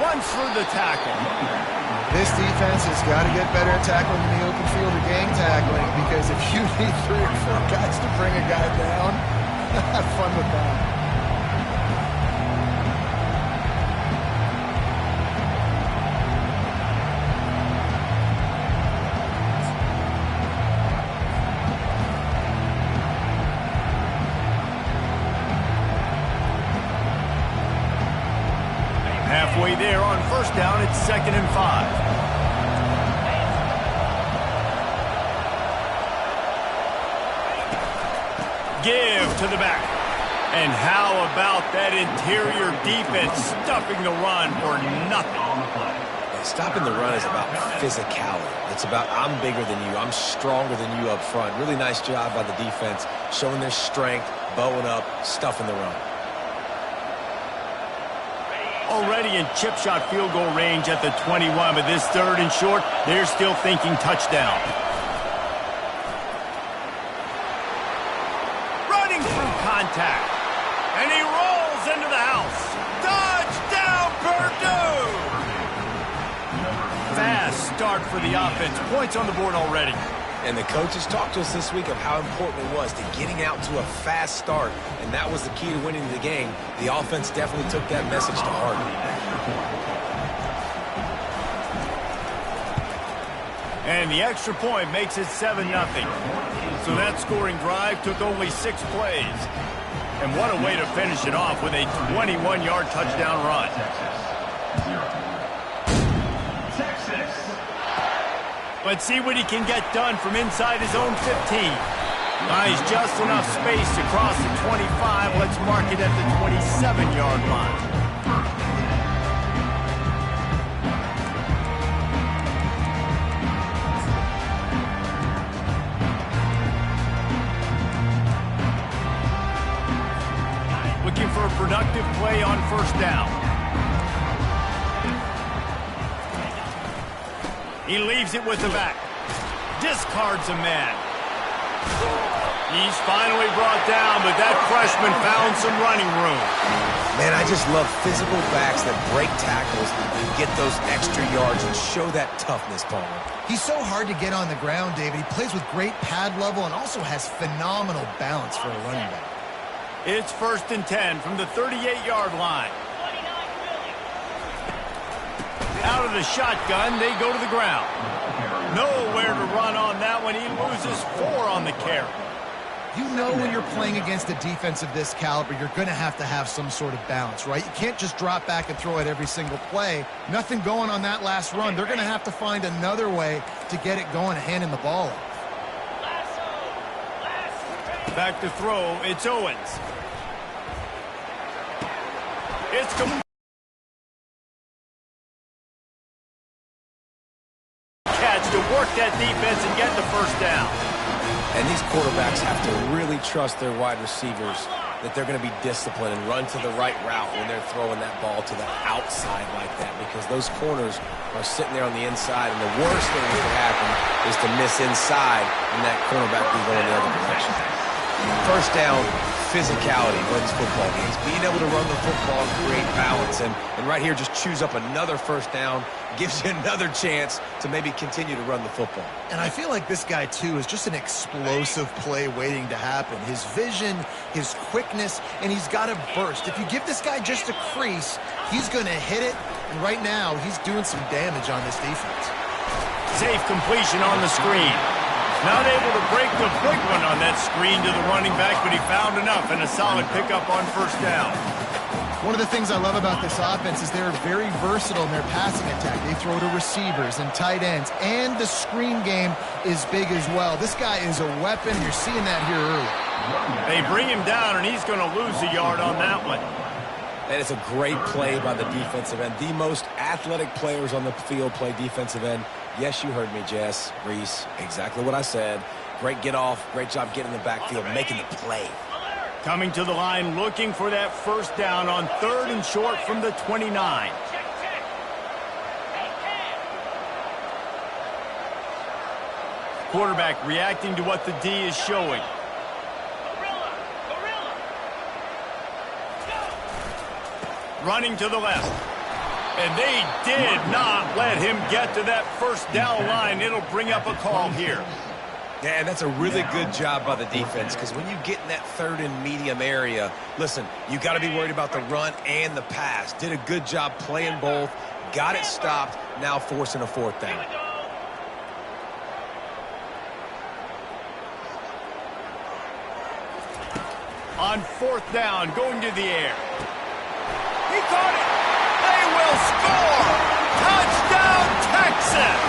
runs through the tackle. This defense has got to get better at tackling in the open field or gang tackling, because if you need 3 or 4 guys to bring a guy down, have fun with that. Halfway there on first down, it's 2nd and 5. Give to the back. And how about that interior defense stuffing the run for nothing? Stopping the run is about physicality. It's about I'm bigger than you, I'm stronger than you up front. Really nice job by the defense, showing their strength, bowing up, stuffing the run. Already in chip shot field goal range at the 21, but this 3rd and short, they're still thinking touchdown. Running through contact, and he rolls into the house. Touchdown, Purdue! Fast start for the offense. Points on the board already. And the coaches talked to us this week of how important it was to getting out to a fast start, and that was the key to winning the game. The offense definitely took that message to heart. And the extra point makes it 7-0. So that scoring drive took only 6 plays. And what a way to finish it off with a 21-yard touchdown run. Let's see what he can get done from inside his own 15. Nice, just enough space to cross the 25. Let's mark it at the 27-yard line. Looking for a productive play on first down. He leaves it with the back. Discards a man. He's finally brought down, but that freshman found some running room. Man, I just love physical backs that break tackles and get those extra yards and show that toughness, Palmer. He's so hard to get on the ground, David. He plays with great pad level and also has phenomenal balance for a running back. It's 1st and 10 from the 38-yard line. Out of the shotgun, they go to the ground. Nowhere to run on that one. He loses 4 on the carry. You know when you're playing against a defense of this caliber, you're going to have some sort of balance, right? You can't just drop back and throw it every single play. Nothing going on that last run. They're going to have to find another way to get it going and handing the ball off. Back to throw, it's Owens. It's complete. To work that defense and get the first down. And these quarterbacks have to really trust their wide receivers that they're going to be disciplined and run to the right route when they're throwing that ball to the outside like that, because those corners are sitting there on the inside, and the worst thing that could happen is to miss inside and that cornerback be going the other direction. First down, physicality wins football games. Being able to run the football and create balance, and right here just choose up another first down, gives you another chance to maybe continue to run the football. And I feel like this guy, too, is just an explosive play waiting to happen. His vision, his quickness, and he's got a burst. If you give this guy just a crease, he's going to hit it, and right now he's doing some damage on this defense. Safe completion on the screen. Not able to break the big one on that screen to the running back, but he found enough and a solid pickup on first down. One of the things I love about this offense is they're very versatile in their passing attack. They throw to receivers and tight ends, and the screen game is big as well. This guy is a weapon. You're seeing that here early. They bring him down, and he's going to lose a yard on that one. That is a great play by the defensive end. The most athletic players on the field play defensive end. Yes, you heard me, Jess, Reese, exactly what I said. Great get off, great job getting in the backfield, making the play. Coming to the line, looking for that first down on 3rd and short from the 29. Quarterback reacting to what the D is showing. Running to the left. And they did not let him get to that first down line. It'll bring up a call here. Yeah, and that's a really good job by the defense, because when you get in that third and medium area, listen, you got to be worried about the run and the pass. Did a good job playing both, got it stopped, now forcing a fourth down. On fourth down, going to the air. He caught it. They will score. Touchdown, Texas.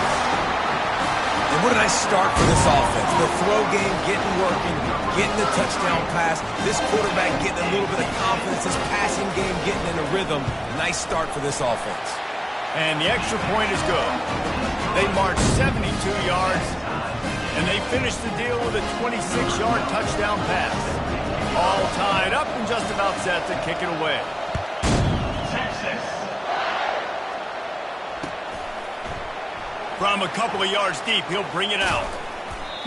And what a nice start for this offense. The throw game getting working, getting the touchdown pass. This quarterback getting a little bit of confidence. This passing game getting in a rhythm. Nice start for this offense. And the extra point is good. They marched 72 yards, and they finished the deal with a 26-yard touchdown pass. All tied up and just about set to kick it away. From a couple of yards deep, he'll bring it out.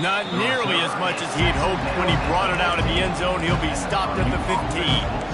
Not nearly as much as he'd hoped when he brought it out of the end zone. He'll be stopped at the 15.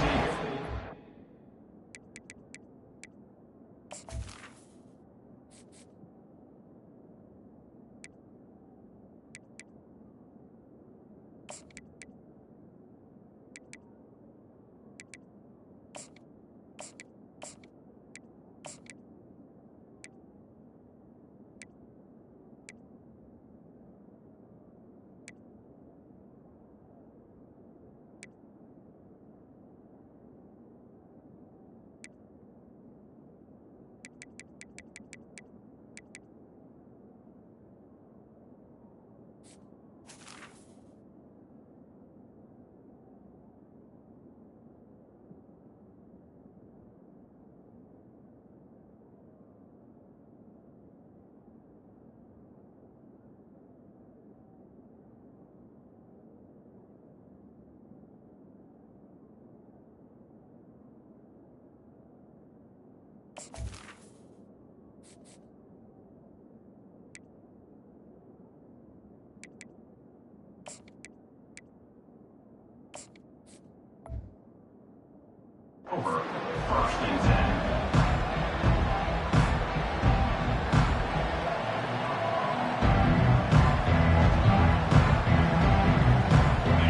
Over, first and 10.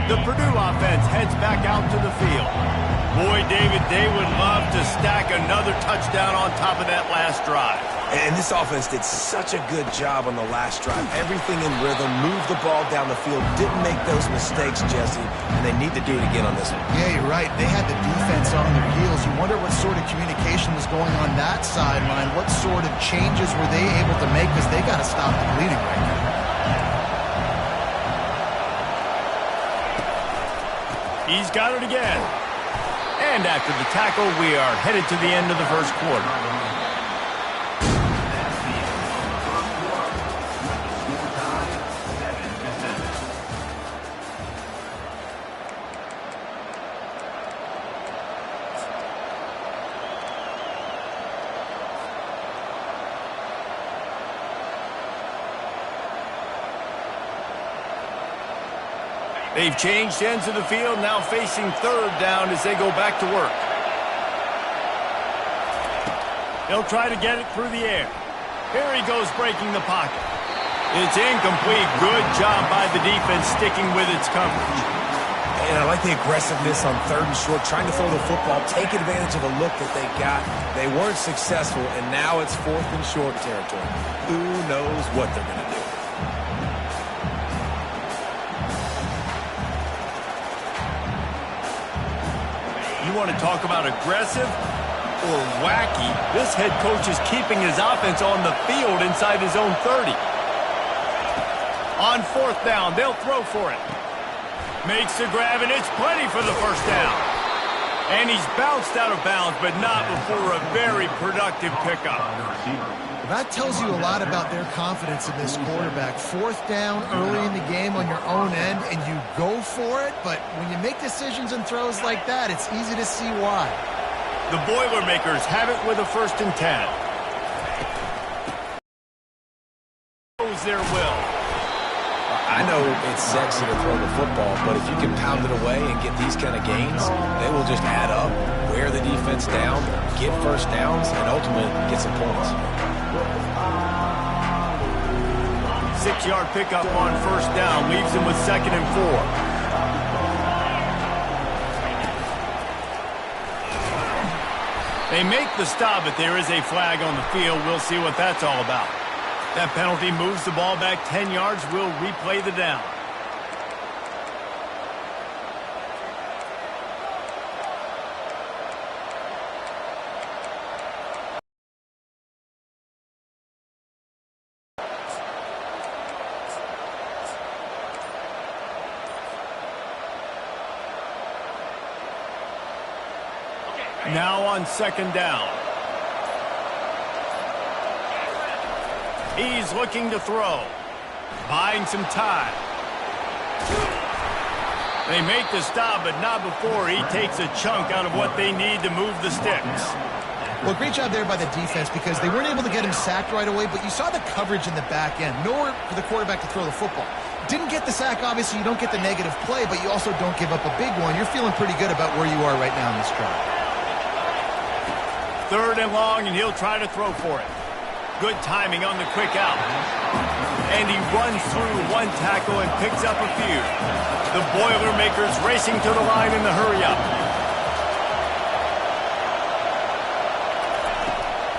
The Purdue offense heads back out to the field. Boy, David, they would love to stack another touchdown on top of that last drive. And this offense did such a good job on the last drive. Everything in rhythm, moved the ball down the field, didn't make those mistakes, Jesse, and they need to do it again on this one. Yeah, you're right. They had the defense on their heels. You wonder what sort of communication was going on that sideline. What sort of changes were they able to make, because they got to stop the bleeding right now. He's got it again. And after the tackle, we are headed to the end of the first quarter. They've changed ends of the field, now facing third down as they go back to work. They'll try to get it through the air. Here he goes, breaking the pocket. It's incomplete. Good job by the defense sticking with its coverage. And I like the aggressiveness on third and short, trying to throw the football, take advantage of a look that they got. They weren't successful, and now it's fourth and short territory. Who knows what they're going to do? You want to talk about aggressive or wacky? This head coach is keeping his offense on the field inside his own 30. On fourth down, they'll throw for it. Makes the grab, and it's plenty for the first down. And he's bounced out of bounds, but not before a very productive pickup. That tells you a lot about their confidence in this quarterback. Fourth down early in the game on your own end, and you go for it, but when you make decisions and throws like that, it's easy to see why. The Boilermakers have it with a first and 10. Shows their will. I know it's sexy to throw the football, but if you can pound it away and get these kind of gains, they will just add up. wear the defense down, get first downs, and ultimately get some points. 6-yard pickup on first down leaves him with 2nd and 4. They make the stop, but there is a flag on the field. We'll see what that's all about. That penalty moves the ball back 10 yards. We'll replay the down. Now on 2nd down. He's looking to throw. Buying some time. They make the stop, but not before he takes a chunk out of what they need to move the sticks. Well, great job there by the defense because they weren't able to get him sacked right away, but you saw the coverage in the back end. Nowhere for the quarterback to throw the football. Didn't get the sack, obviously. You don't get the negative play, but you also don't give up a big one. You're feeling pretty good about where you are right now in this drive. 3rd and long, and he'll try to throw for it. Good timing on the quick out. And he runs through one tackle and picks up a few. The Boilermakers racing to the line in the hurry-up.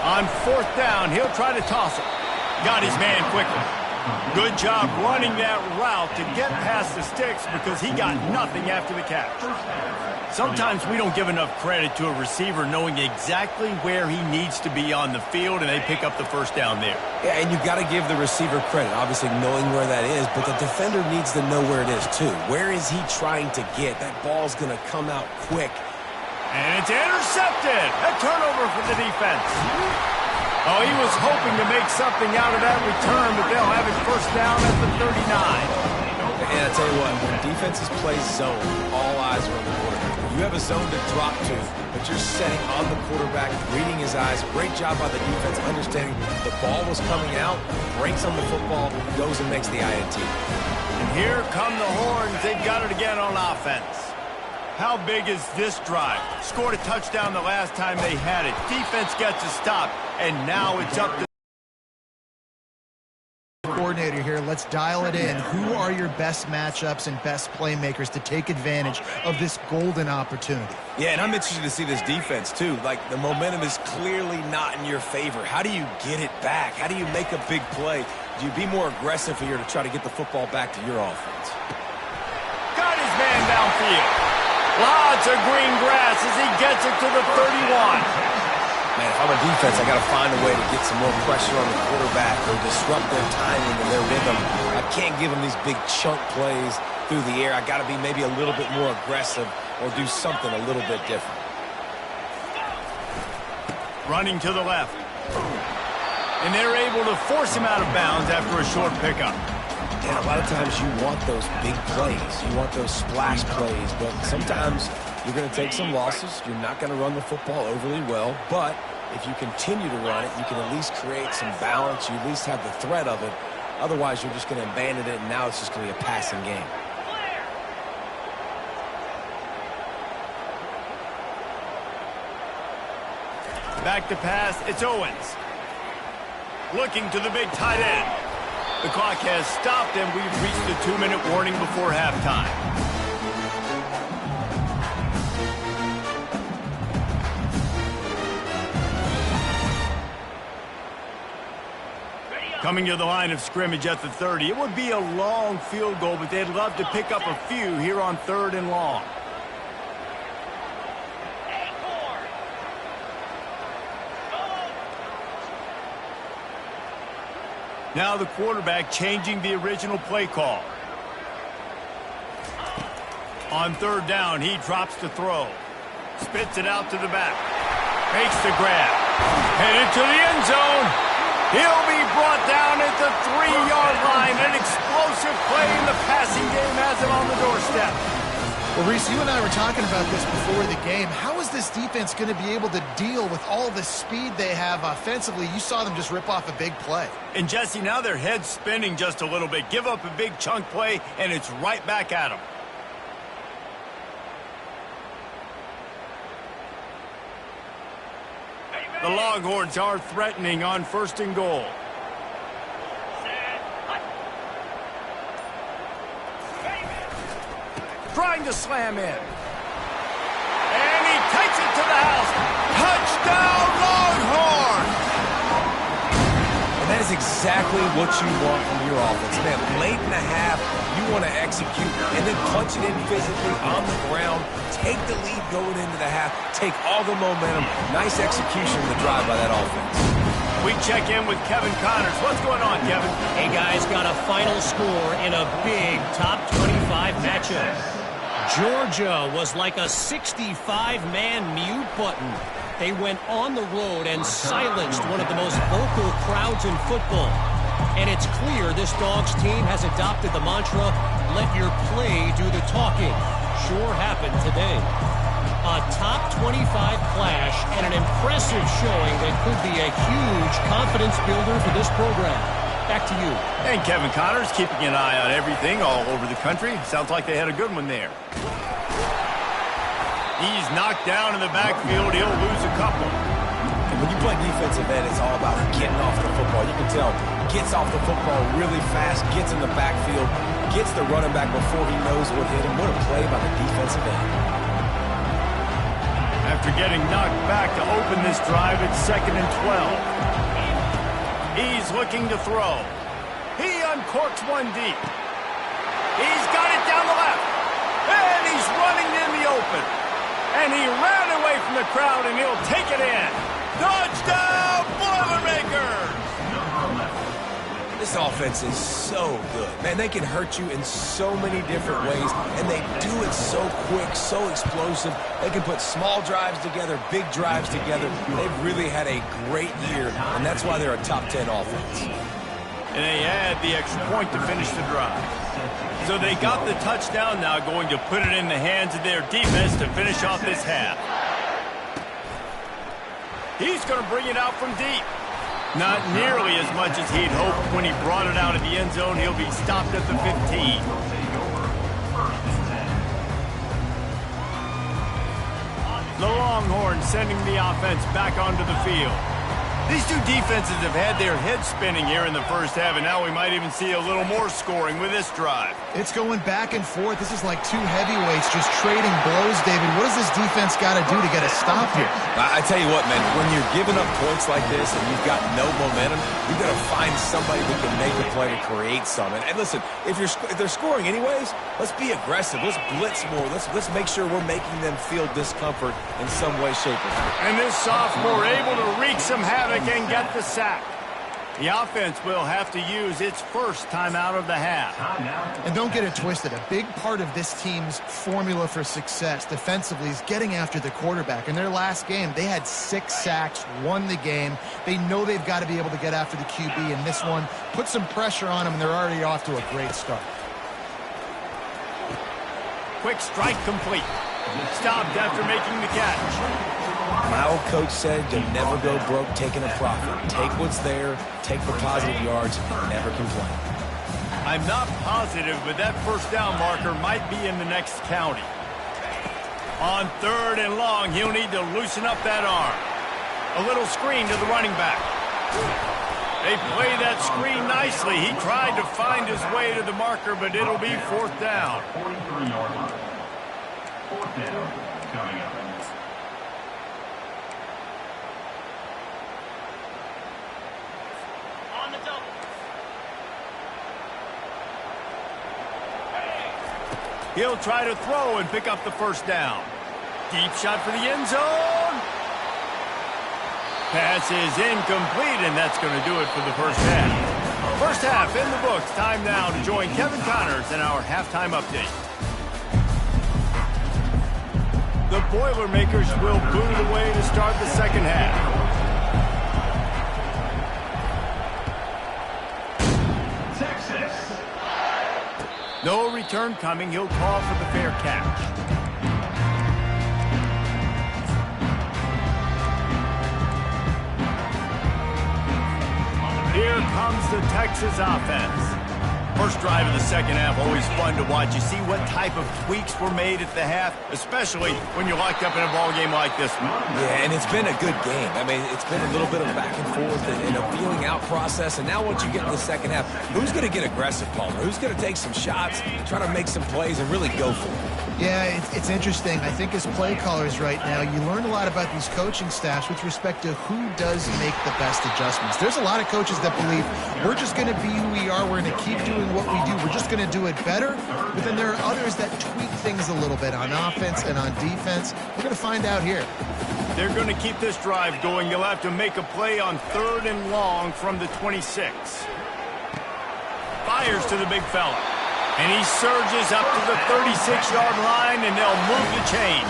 On 4th down, he'll try to toss it. Got his man quickly. Good job running that route to get past the sticks because he got nothing after the catch. Sometimes we don't give enough credit to a receiver knowing exactly where he needs to be on the field, and they pick up the first down there. Yeah, and you've got to give the receiver credit, obviously knowing where that is, but the defender needs to know where it is too. Where is he trying to get? That ball's going to come out quick. And it's intercepted. A turnover for the defense. Oh, he was hoping to make something out of that return, but they'll have it first down at the 39. And I tell you what, when defenses play zone, all eyes are on the quarterback. You have a zone to drop to, but you're setting on the quarterback, reading his eyes. Great job by the defense, understanding the ball was coming out, breaks on the football, goes and makes the INT. And here come the horns. They've got it again on offense. How big is this drive? Scored a touchdown the last time they had it. Defense gets a stop, and now it's up to coordinator here. Let's dial it in. Who are your best matchups and best playmakers to take advantage of this golden opportunity? Yeah, and I'm interested to see this defense too. Like, the momentum is clearly not in your favor. How do you get it back? How do you make a big play? Do you be more aggressive here to try to get the football back to your offense? Got his man downfield. Lots of green grass as he gets it to the 31. Man, if I'm a defense, I got to find a way to get some more pressure on the quarterback or disrupt their timing and their rhythm. I can't give them these big chunk plays through the air. I got to be maybe a little bit more aggressive or do something a little bit different. Running to the left. And they're able to force him out of bounds after a short pickup. And a lot of times you want those big plays. You want those splash plays. But sometimes you're going to take some losses. You're not going to run the football overly well. But if you continue to run it, you can at least create some balance. You at least have the threat of it. Otherwise, you're just going to abandon it, and now it's just going to be a passing game. Back to pass. It's Owens. Looking to the big tight end. The clock has stopped, and we've reached the 2-minute warning before halftime. Coming to the line of scrimmage at the 30. It would be a long field goal, but they'd love to pick up a few here on 3rd and long. Now the quarterback changing the original play call. On 3rd down, he drops the throw. Spits it out to the back. Makes the grab. Headed to the end zone. He'll be brought down at the 3-yard line. An explosive play in the passing game has him on the doorstep. Well, Reese, you and I were talking about this before the game. How is this defense going to be able to deal with all the speed they have offensively? You saw them just rip off a big play. And, Jesse, now their head's spinning just a little bit. Give up a big chunk play, and it's right back at them. The Longhorns are threatening on 1st and goal. Trying to slam in. And he takes it to the house. Touchdown, Longhorns! And that is exactly what you want from your offense. Man, late in the half, you want to execute and then punch it in physically on the ground. Take the lead going into the half. Take all the momentum. Nice execution of the drive by that offense. We check in with Kevin Connors. What's going on, Kevin? Hey, guys, got a final score in a big top 25 matchup. Georgia was like a 65-man mute button. They went on the road and silenced one of the most vocal crowds in football. And it's clear this Dogs team has adopted the mantra, let your play do the talking. Sure happened today. A top 25 clash and an impressive showing that could be a huge confidence builder for this program. Back to you. And Kevin Connors keeping an eye on everything all over the country. Sounds like they had a good one there. He's knocked down in the backfield. He'll lose a couple. And when you play defensive end, it's all about getting off the football. You can tell, gets off the football really fast, gets in the backfield, gets the running back before he knows what hit him. What a play by the defensive end. After getting knocked back to open this drive, it's 2nd and 12. He's looking to throw. He uncorks one deep. He's got it down the left. And he's running in the open. And he ran away from the crowd, and he'll take it in. Touchdown, Boilermakers! This offense is so good. Man, they can hurt you in so many different ways, and they do it so quick, so explosive. They can put small drives together, big drives together. They've really had a great year, and that's why they're a top 10 offense. And they add the extra point to finish the drive. So they got the touchdown, now going to put it in the hands of their defense to finish off this half. He's going to bring it out from deep. Not nearly as much as he'd hoped when he brought it out of the end zone. He'll be stopped at the 15. The Longhorns sending the offense back onto the field. These two defenses have had their heads spinning here in the first half, and now we might even see a little more scoring with this drive. It's going back and forth. This is like two heavyweights just trading blows, David. What does this defense got to do to get a stop here? I tell you what, man, when you're giving up points like this and you've got no momentum, you've got to find somebody that can make a play to create something. And listen, if they're scoring anyways, let's be aggressive. Let's blitz more. Let's make sure we're making them feel discomfort in some way, shape, or form. And this sophomore able to wreak some havoc and get the sack. The offense will have to use its first timeout of the half. And don't get it twisted. A big part of this team's formula for success defensively is getting after the quarterback. In their last game, they had 6 sacks, won the game. They know they've got to be able to get after the QB, and this one put some pressure on them, and they're already off to a great start. Quick strike complete. Stopped after making the catch. My old coach said you'll never go broke taking a profit. Take what's there, take the positive yards, never complain. I'm not positive, but that first down marker might be in the next county. On 3rd and long, he'll need to loosen up that arm. A little screen to the running back. They play that screen nicely. He tried to find his way to the marker, but it'll be 4th down. 43-yard line. 4th down coming up. He'll try to throw and pick up the first down. Deep shot for the end zone. Pass is incomplete, and that's going to do it for the first half. First half in the books. Time now to join Kevin Connors in our halftime update. The Boilermakers will boot it away to start the second half. No return coming. He'll call for the fair catch. Here comes the Texas offense. First drive of the second half, always fun to watch. You see what type of tweaks were made at the half, especially when you're locked up in a ball game like this one. Yeah, and it's been a good game. I mean, it's been a little bit of back and forth and a feeling out process. And now once you get in the second half, who's going to get aggressive, Palmer? Who's going to take some shots, try to make some plays, and really go for it? Yeah, it's interesting. I think as play callers right now, you learn a lot about these coaching staffs with respect to who does make the best adjustments. There's a lot of coaches that believe we're just going to be who we are. We're going to keep doing what we do. We're just going to do it better. But then there are others that tweak things a little bit on offense and on defense. We're going to find out here. They're going to keep this drive going. You'll have to make a play on 3rd and long from the 26. Fires to the big fella. And he surges up to the 36-yard line, and they'll move the chain.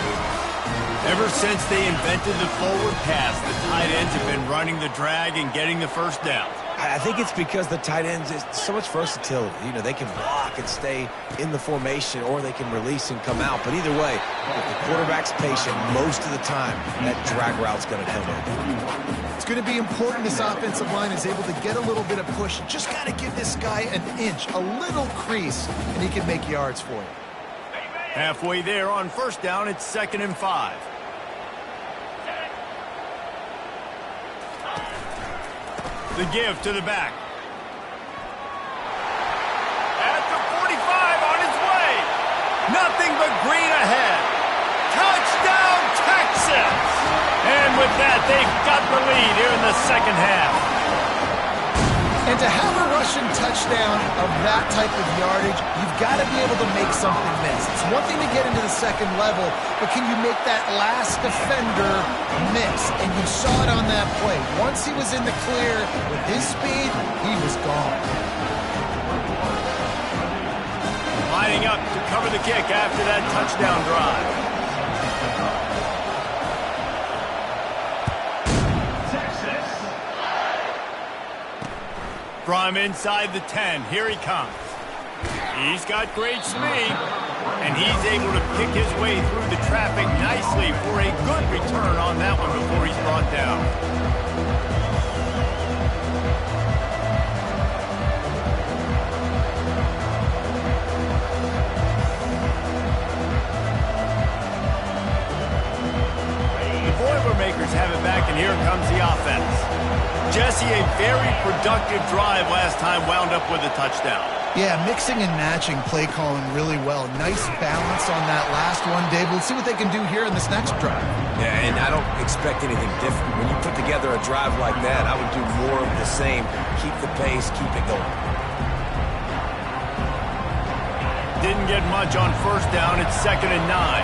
Ever since they invented the forward pass, the tight ends have been running the drag and getting the first down. I think it's because the tight ends is so much versatility. You know, they can block and stay in the formation, or they can release and come out. But either way, if the quarterback's patient most of the time, that drag route's going to come in. It's going to be important this offensive line is able to get a little bit of push. Just got to give this guy an inch, a little crease, and he can make yards for you. Halfway there on first down, it's 2nd and 5. The give to the back. At the 45, on his way. Nothing but green ahead. Touchdown, Texas! And with that, they've got the lead here in the second half. And to have a rushing touchdown of that type of yardage, you've got to be able to make something miss. It's one thing to get into the second level, but can you make that last defender miss? And you saw it on that play. Once he was in the clear with his speed, he was gone. Lining up to cover the kick after that touchdown drive. From inside the 10, here he comes. He's got great speed, and he's able to pick his way through the traffic nicely for a good return on that one before he's brought down. The Boilermakers have it back, and here comes the offense. Jesse, a very productive drive last time, wound up with a touchdown. Yeah, mixing and matching play calling really well. Nice balance on that last one, Dave. We'll see what they can do here in this next drive. Yeah, and I don't expect anything different. When you put together a drive like that, I would do more of the same. Keep the pace, keep it going. Didn't get much on first down. It's 2nd and 9.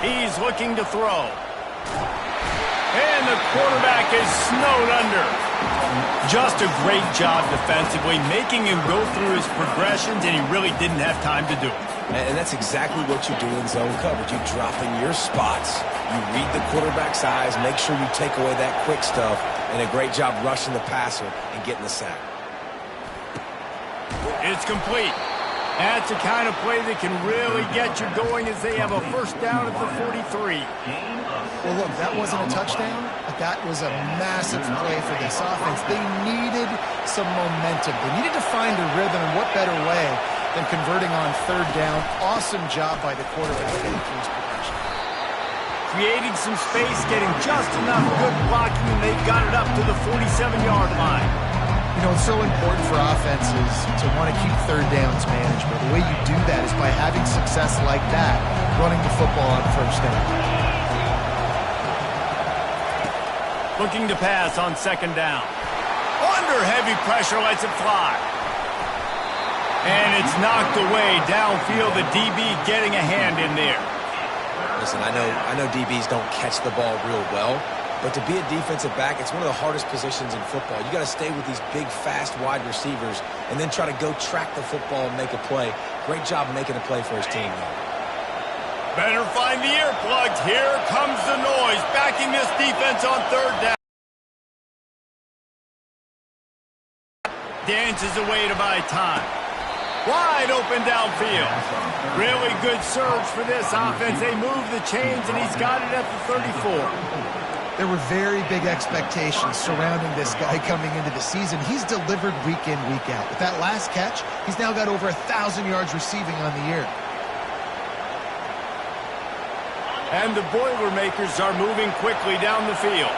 He's looking to throw. And the quarterback is snowed under. Just a great job defensively, making him go through his progressions, and he really didn't have time to do it. And that's exactly what you do in zone coverage. You drop in your spots, you read the quarterback's eyes, make sure you take away that quick stuff, and a great job rushing the passer and getting the sack. It's complete. That's the kind of play that can really get you going as they have a first down at the 43. Well, look, that wasn't a touchdown, but that was a massive play for this offense. They needed some momentum. They needed to find a rhythm, and what better way than converting on 3rd down. Awesome job by the quarterback getting through his progression. Creating some space, getting just enough good blocking, and they got it up to the 47-yard line. You know, it's so important for offenses to want to keep 3rd downs manageable. The way you do that is by having success like that, running the football on 1st down. Looking to pass on 2nd down. Under heavy pressure, lets it fly. And it's knocked away downfield. The DB getting a hand in there. Listen, I know DBs don't catch the ball real well, but to be a defensive back, it's one of the hardest positions in football. You got to stay with these big, fast wide receivers and then try to go track the football and make a play. Great job making a play for his team, though. Better find the earplugs. Here comes the noise, backing this defense on 3rd down. Dances away to buy time. Wide open downfield. Really good surge for this offense. They move the chains, and he's got it at the 34. There were very big expectations surrounding this guy coming into the season. He's delivered week in, week out. With that last catch, he's now got over 1,000 yards receiving on the year. And the Boilermakers are moving quickly down the field.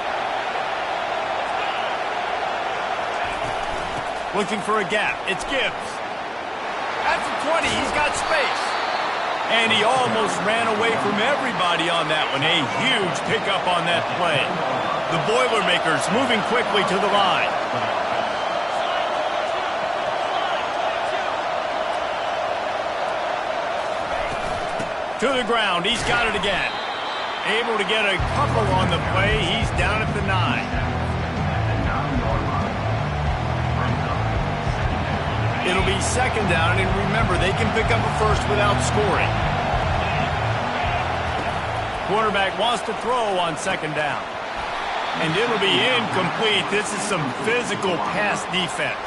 Looking for a gap. It's Gibbs. At the 20, he's got space. And he almost ran away from everybody on that one. A huge pickup on that play. The Boilermakers moving quickly to the line. To the ground. He's got it again. Able to get a couple on the play. He's down at the 9. It'll be second down, and remember, they can pick up a first without scoring. Quarterback wants to throw on second down. And it'll be incomplete. This is some physical pass defense.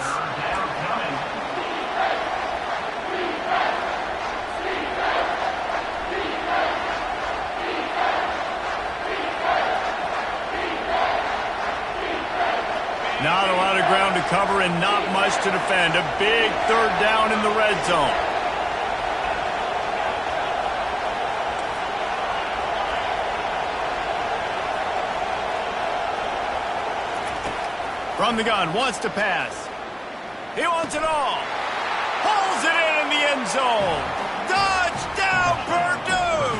Not a lot of ground to cover and not much to defend. A big third down in the red zone. From the gun, wants to pass. He wants it all. Pulls it in the end zone. Touchdown, Purdue!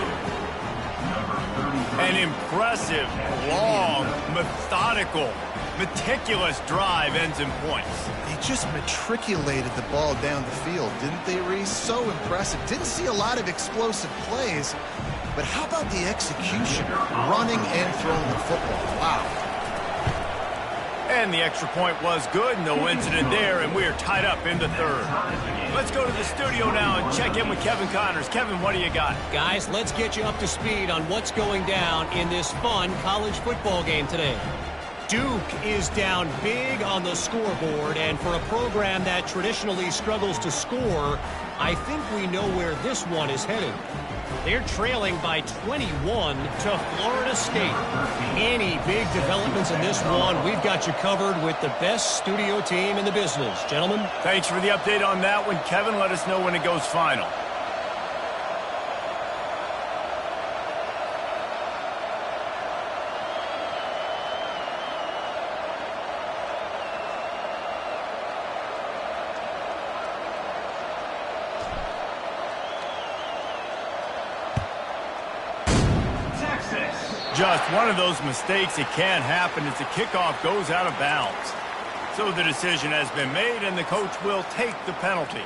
An impressive, long, methodical, meticulous drive ends in points. They just matriculated the ball down the field, didn't they, Reese? So impressive. Didn't see a lot of explosive plays, but how about the execution? Running and throwing the football. Wow. And the extra point was good. No incident there, and we are tied up in the third. Let's go to the studio now and check in with Kevin Connors. Kevin, what do you got? Guys, let's get you up to speed on what's going down in this fun college football game today. Duke is down big on the scoreboard, and for a program that traditionally struggles to score, I think we know where this one is headed. They're trailing by 21 to Florida State. Any big developments in this one, we've got you covered with the best studio team in the business. Gentlemen? Thanks for the update on that one, Kevin. Let us know when it goes final. Just one of those mistakes. It can't happen as the kickoff goes out of bounds. So the decision has been made, and the coach will take the penalty.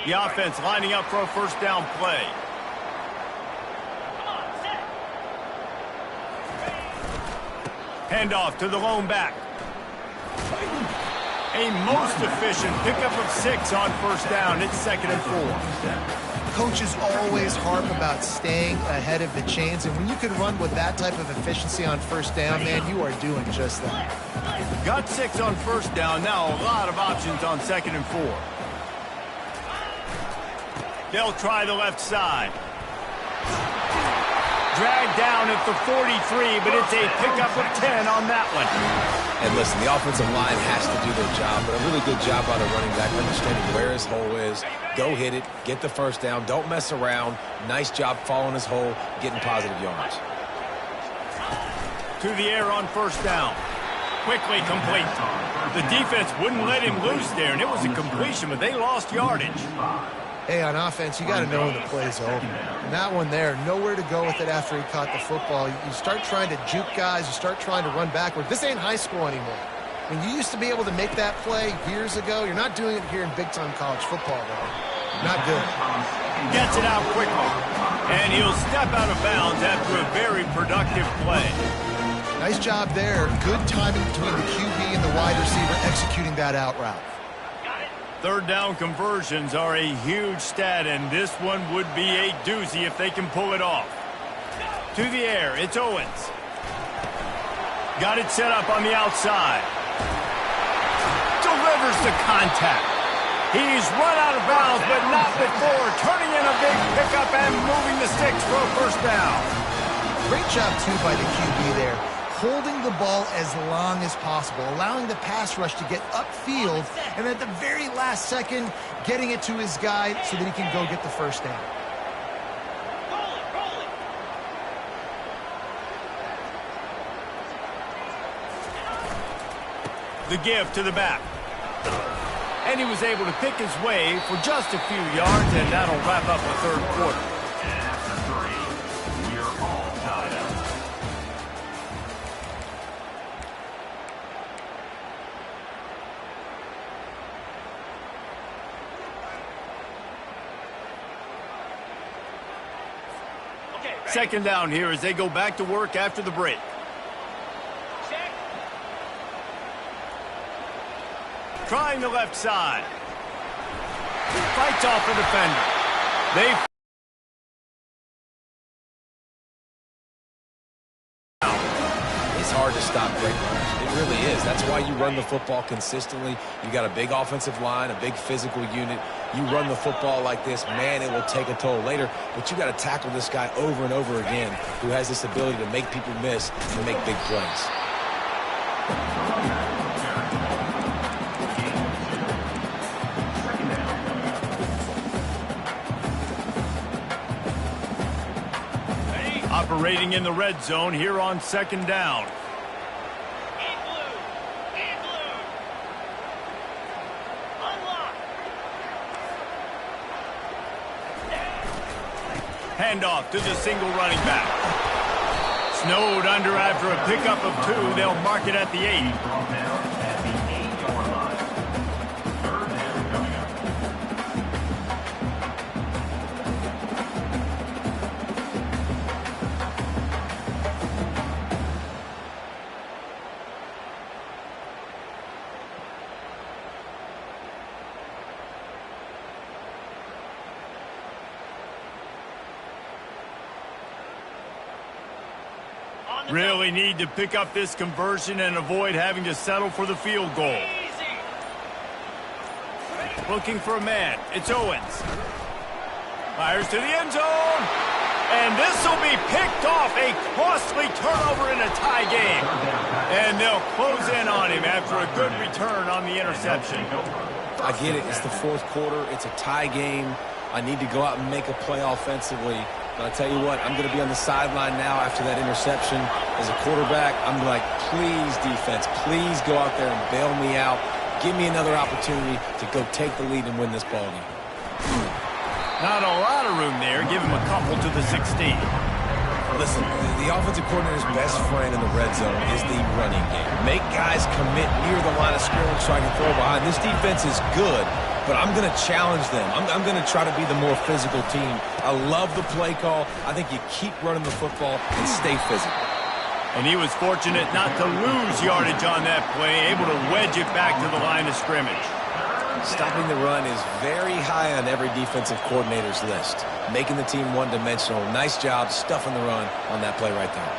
The offense lining up for a first down play. Handoff to the lone back. A most efficient pickup of 6 on first down. It's 2nd and 4. Coaches always harp about staying ahead of the chains, and when you can run with that type of efficiency on first down, man, you are doing just that. Got 6 on first down. Now a lot of options on 2nd and 4. They'll try the left side. Dragged down at the 43, but it's a pickup of 10 on that one. And listen, the offensive line has to do their job, but a really good job by the running back understanding where his hole is. Go hit it, get the first down, don't mess around. Nice job following his hole, getting positive yards. To the air on first down. Quickly complete. The defense wouldn't let him loose there, and it was a completion, but they lost yardage. Hey, on offense, you got to know when the play's over. And that one there, nowhere to go with it after he caught the football. You start trying to juke guys. You start trying to run backward. This ain't high school anymore. I mean, you used to be able to make that play years ago. You're not doing it here in big-time college football, though. Not good. Gets it out quickly. And he'll step out of bounds after a very productive play. Nice job there. Good timing between the QB and the wide receiver executing that out route. Third down conversions are a huge stat, and this one would be a doozy if they can pull it off. To the air, it's Owens. Got it set up on the outside. Delivers the contact. He's run out of bounds, but not before turning in a big pickup and moving the sticks for a first down. Great job, too, by the QB there, holding the ball as long as possible, allowing the pass rush to get upfield, and at the very last second, getting it to his guy so that he can go get the first down. The give to the back. And he was able to pick his way for just a few yards, and that'll wrap up the third quarter. After 3, we're all tied up. Second down here as they go back to work after the break. Trying the left side. Fights off the defender. It's hard to stop great runners. It really is. That's why you run the football consistently. You got a big offensive line, a big physical unit. You run the football like this, man, it will take a toll later. But you got to tackle this guy over and over again who has this ability to make people miss and make big plays. Operating in the red zone here on second down. Handoff to the single running back. Snowed under after a pickup of 2. They'll mark it at the 8. Brought down at the 8-yard line. Third down coming up. Really need to pick up this conversion and avoid having to settle for the field goal. Looking for a man. It's Owens. Fires to the end zone. And this will be picked off. A costly turnover in a tie game. And they'll close in on him after a good return on the interception. I get it. It's the fourth quarter. It's a tie game. I need to go out and make a play offensively. But I'll tell you what, I'm going to be on the sideline now after that interception. As a quarterback, I'm like, please, defense, please go out there and bail me out. Give me another opportunity to go take the lead and win this ballgame. Not a lot of room there. Give him a couple to the 16. Listen, the offensive coordinator's best friend in the red zone is the running game. Make guys commit near the line of scrimmage so I can throw behind. This defense is good, but I'm going to challenge them. I'm going to try to be the more physical team. I love the play call. I think you keep running the football and stay physical. And he was fortunate not to lose yardage on that play, able to wedge it back to the line of scrimmage. Stopping the run is very high on every defensive coordinator's list. Making the team one-dimensional. Nice job stuffing the run on that play right there.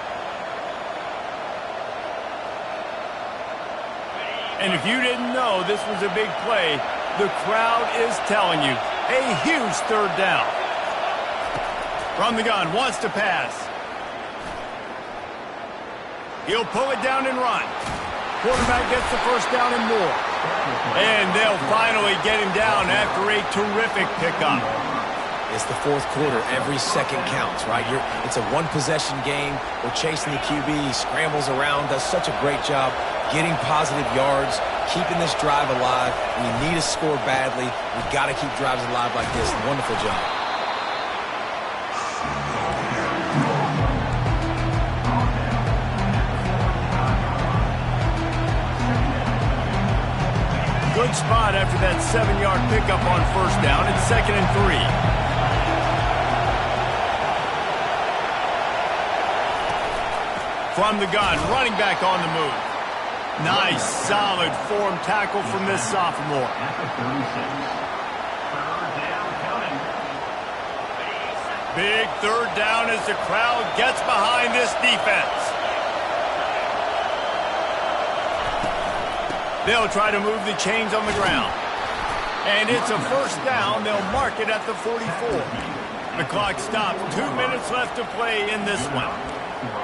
And if you didn't know this was a big play, the crowd is telling you. A huge third down. From the gun, wants to pass. He'll pull it down and run. Quarterback gets the first down and more. And they'll finally get him down after a terrific pickup. It's the fourth quarter. Every second counts, right? It's a one-possession game. We're chasing the QB. He scrambles around, does such a great job getting positive yards, keeping this drive alive. We need to score badly. We've got to keep drives alive like this. Wonderful job. Good spot after that 7-yard pickup on first down. It's 2nd and 3. From the gun, running back on the move. Nice, solid form tackle from this sophomore. At the 36. Third down coming. Big third down as the crowd gets behind this defense. They'll try to move the chains on the ground. And it's a first down. They'll mark it at the 44. The clock stops. 2 minutes left to play in this one.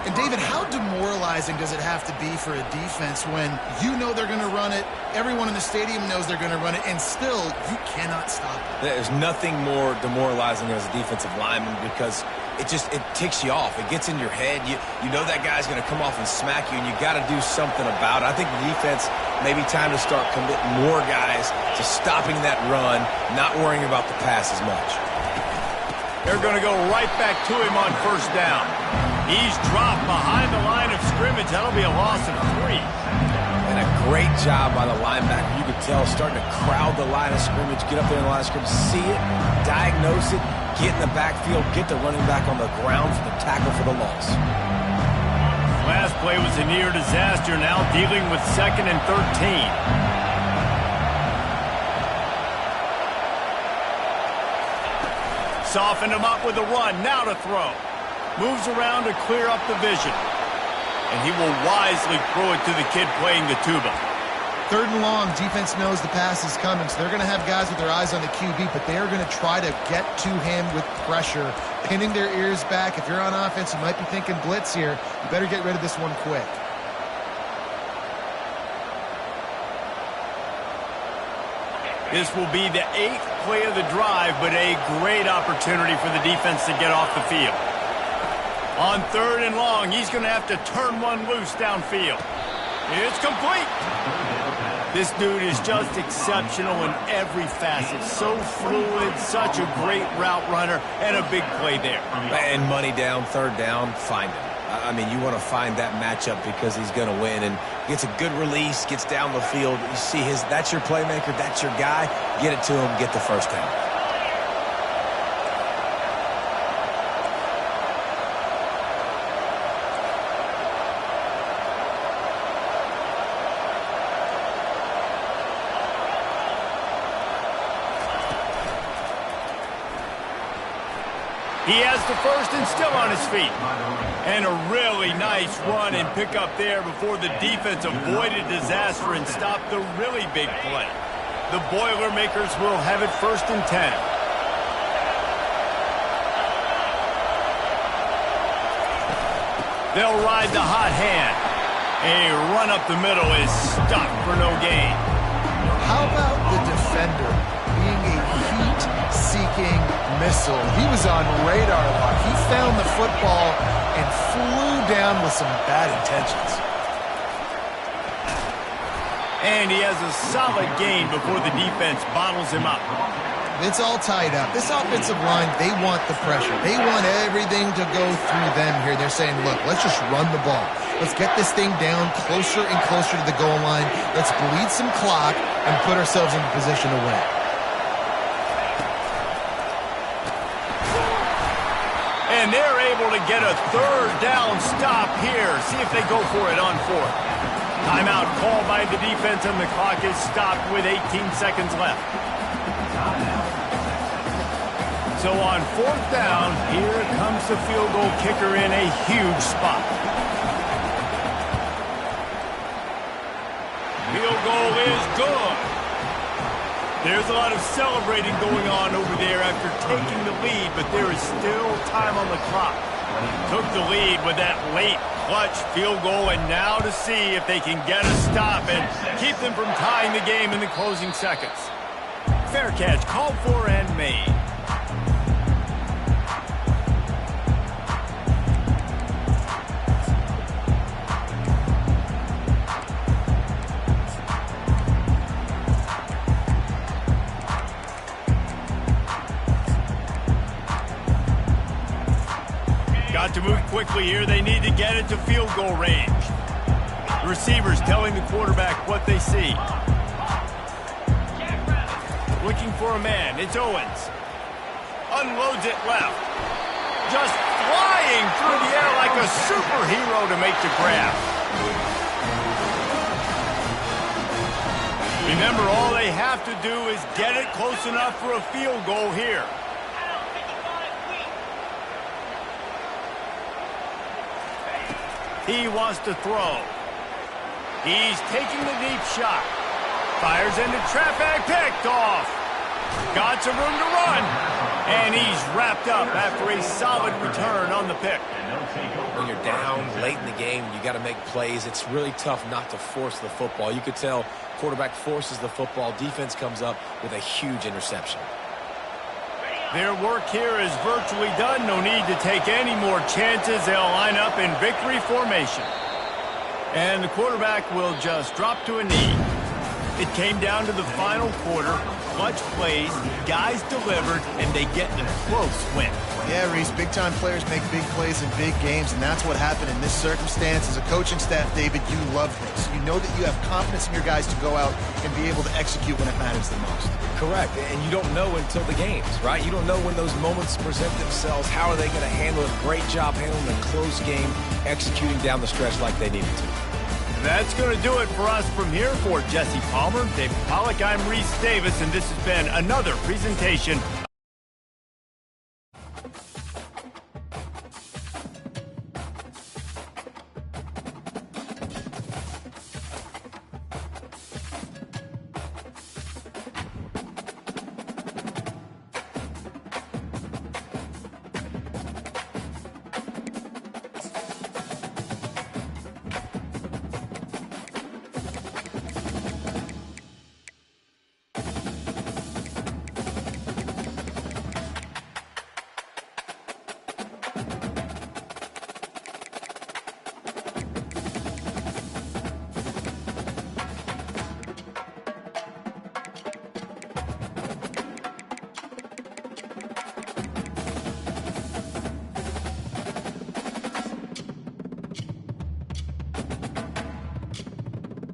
And, David, how demoralizing does it have to be for a defense when you know they're going to run it, everyone in the stadium knows they're going to run it, and still you cannot stop it? There's nothing more demoralizing as a defensive lineman because it ticks you off. It gets in your head. You know that guy's going to come off and smack you, and you got to do something about it. I think the defense maybe time to start committing more guys to stopping that run, not worrying about the pass as much. They're going to go right back to him on first down. He's dropped behind the line of scrimmage. That'll be a loss of 3. And a great job by the linebacker. You could tell starting to crowd the line of scrimmage, get up there in the line of scrimmage, see it, diagnose it, get in the backfield, get the running back on the ground for the tackle for the loss. Last play was a near disaster, now dealing with 2nd and 13. Softened him up with a run, now to throw. Moves around to clear up the vision. And he will wisely throw it to the kid playing the tuba. 3rd and long, defense knows the pass is coming, so they're going to have guys with their eyes on the QB, but they are going to try to get to him with pressure, pinning their ears back. If you're on offense, you might be thinking blitz here. You better get rid of this one quick. This will be the 8th play of the drive, but a great opportunity for the defense to get off the field. On 3rd and long, he's going to have to turn one loose downfield. It's complete. This dude is just exceptional in every facet. So fluid, such a great route runner, and a big play there. And money down, 3rd down, find him. I mean, you want to find that matchup because he's going to win and gets a good release, gets down the field. You see that's your playmaker, that's your guy. Get it to him, get the first down. He has the first and still on his feet. And a really nice run and pick up there before the defense avoided disaster and stopped the really big play. The Boilermakers will have it 1st and 10. They'll ride the hot hand. A run up the middle is stopped for no gain. How about the defender being a heat-seeking missile? He was on radar lock. He found the football and flew down with some bad intentions. And he has a solid gain before the defense bottles him up. It's all tied up. This offensive line, they want the pressure. They want everything to go through them here. They're saying, look, let's just run the ball. Let's get this thing down closer and closer to the goal line. Let's bleed some clock and put ourselves in position to win. And they're able to get a 3rd down stop here. See if they go for it on 4th. Timeout called by the defense, and the clock is stopped with 18 seconds left. So on 4th down, here comes the field goal kicker in a huge spot. Field goal is good. There's a lot of celebrating going on over there after taking the lead, but there is still time on the clock. Took the lead with that late clutch field goal, and now to see if they can get a stop and keep them from tying the game in the closing seconds. Fair catch called for and made. Got to move quickly here. They need to get it to field goal range. The receivers telling the quarterback what they see. Looking for a man. It's Owens. Unloads it left. Just flying through the air like a superhero to make the grab. Remember, all they have to do is get it close enough for a field goal here. He wants to throw. He's taking the deep shot. Fires into traffic, picked off. Got some room to run. And he's wrapped up after a solid return on the pick. When you're down late in the game, you got to make plays. It's really tough not to force the football. You could tell quarterback forces the football. Defense comes up with a huge interception. Their work here is virtually done. No need to take any more chances. They'll line up in victory formation. And the quarterback will just drop to a knee. It came down to the final quarter. Clutch plays, guys delivered, and they get a close win. Yeah, Reese, big-time players make big plays in big games, and that's what happened in this circumstance. As a coaching staff, David, you love this. You know that you have confidence in your guys to go out and be able to execute when it matters the most. Correct, and you don't know until the games, right? You don't know when those moments present themselves. How are they going to handle it? Great job handling a close game, executing down the stretch like they needed to. That's going to do it for us from here. For Jesse Palmer, David Pollack, I'm Reese Davis, and this has been another presentation